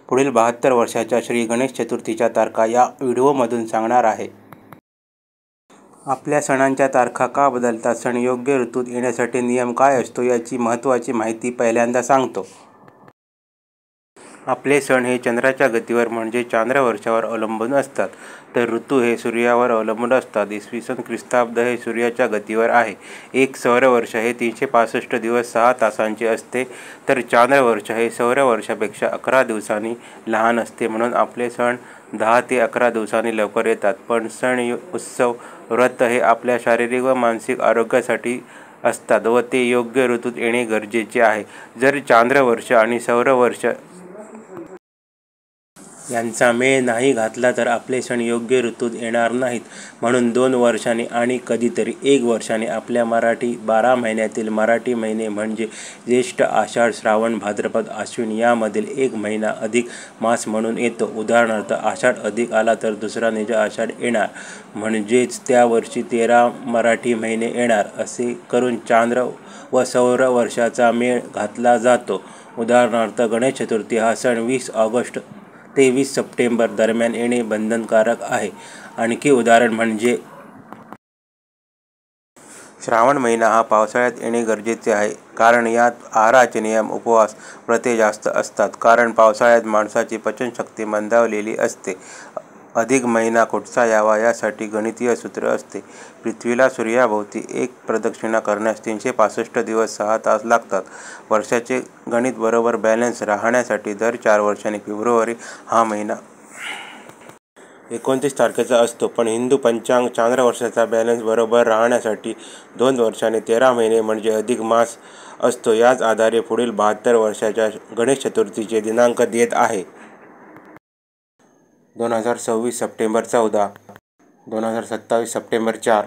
पुढील 72 वर्षाच्या श्री गणेश चतुर्थीच्या तारखा या व्हिडिओमधून सांगणार आहे. आपल्या सणांच्या तारखा का बदलतात, सण योग्य ऋतूत येण्यासाठी नियम काय असतो याची महत्त्वाची माहिती पहिल्यांदा सांगतो. आपले सण हे चंद्राच्या गतीवर म्हणजे चांद्रवर्षावर अवलंबून असतात, तर ऋतू हे सूर्यावर अवलंबून असतात. इसवी सन ख्रिस्ताब्द हे सूर्याच्या गतीवर आहे. एक सौरवर्ष हे 365 दिवस 6 तासांचे असते, तर चांद्रवर्ष हे सौरवर्षापेक्षा 11 दिवसांनी लहान असते. म्हणून आपले सण 10 ते 11 दिवसांनी लवकर येतात. पण सण, उत्सव, व्रत हे आपल्या शारीरिक व मानसिक आरोग्यासाठी असतात व ते योग्य ऋतूत येणे गरजेचे आहे. जर चांद्रवर्ष आणि सौरवर्ष यांचा मेळ नाही घातला तर आपले सण योग्य ऋतूत येणार नाहीत. म्हणून 2 वर्षांनी आणि कधीतरी 1 वर्षाने आपल्या मराठी 12 महिन्यातील मराठी महिने म्हणजे ज्येष्ठ, आषाढ, श्रावण, भाद्रपद, आश्विन यामधील 1 महिना अधिक मास म्हणून येतो. उदाहरणार्थ आषाढ अधिक आला तर दुसरा निज आषाढ येणार, म्हणजेच त्या वर्षी 13 मराठी महिने येणार. असे करून चांद्र व सौर वर्षाचा मेळ घातला जातो. उदाहरणार्थ गणेश चतुर्थी हा सण 20 ऑगस्ट ते 20 सप्टेंबर दरम्यान येणे बंधनकारक आहे. आणखी उदाहरण म्हणजे श्रावण महिना हा पावसाळ्यात येणे गरजेचे आहे, कारण यात आहाराचे नियम, उपवास, व्रते जास्त असतात. कारण पावसाळ्यात माणसाची पचनशक्ती मंदावलेली असते. अधिक महिना कुठचा यावा यासाठी गणितीय सूत्र असते. पृथ्वीला सूर्याभोवती एक प्रदक्षिणा करण्यास 365 दिवस 6 तास लागतात. वर्षाचे गणित बरोबर बॅलन्स राहण्यासाठी दर 4 वर्षांनी फेब्रुवारी हा महिना 29 तारखेचा असतो. पण हिंदू पंचांग चांद्रवर्षाचा बॅलन्स बरोबर राहण्यासाठी 2 वर्षांनी 13 महिने म्हणजे अधिक मास असतो. याच आधारे पुढील 72 वर्षाच्या गणेश चतुर्थीचे दिनांक देत आहे. 2026 September 14, 2027 September 4,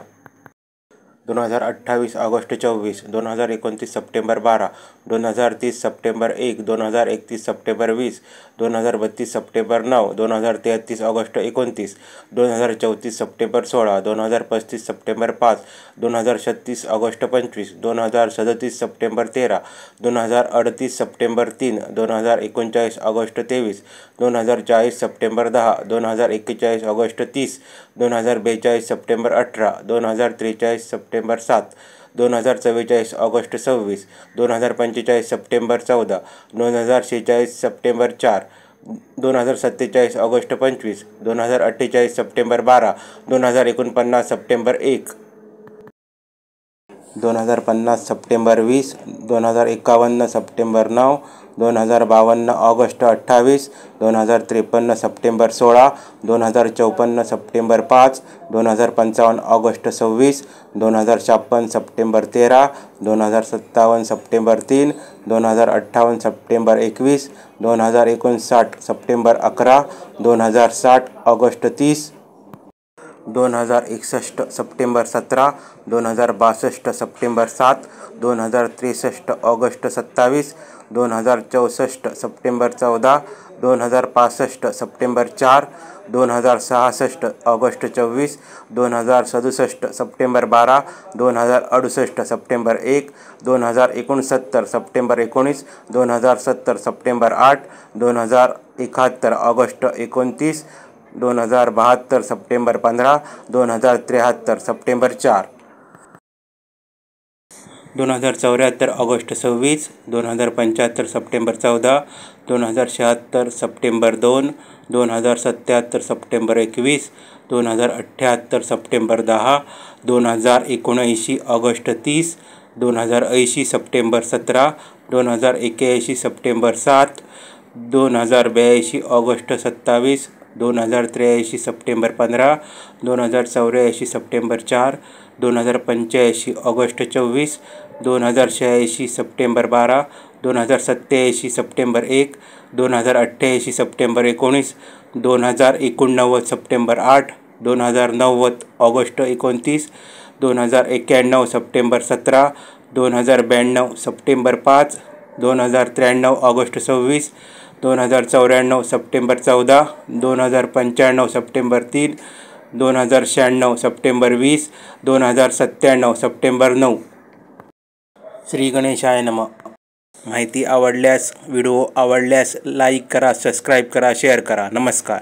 2028 August 24, 2029 September 12, 2030 September 1, 2031 September 20, 2032 September 9, 2033 August 29, 2034 September 16, 2035 September 5, 2036 August 25, 2037 September 13, 2038 September 3, 2039 August 23, 2040 September 10, 2041 August 30, 2042 September 18, 2043 September 7, 2044 August 26, 2045 September 14, 2046 September 4, 2047 August 25, 2048 September 12, 2049 September 1, 2050 September 20, 2051 September 9, 2052 August 28, 2053 September 16, 2054 September 5, 2055 August 26, 2056 September 13, 2057 September 3, 2058 September 21, 2059 September 11, 2060 August 30, 2061 September 17, 2062 September 7, 2063 August 27, 2064 September 14, 2065 September 4, 2066 August 24, 2067 September 12, 2068 September 1, 2069 September 19, 2070 September 8, 2071 August 29, 2072 September 15, 2073 September 4, 2074 August 26, 2075 September 14, 2076 September 2, 2077 September 21, 2078 September 10, 2079 August 30, 2080 September 17, 2081 September 7, 2082 August 27, 2083 September 15, 2084 September 4, 2085 August 24, 2086 September 12, 2087 September 1, 2088 September 19, 2089 September 8, 2090 August 29, 2091 September 17, 2092 September 5, 2093 August 26, 2094 September 14, 2095 September 3, 2096 September 20, 2097 September 9. Shri गणेशाय नमः. माहिती आवडल्यास video आवडल्यास like करा, subscribe करा, share करा. नमस्कार.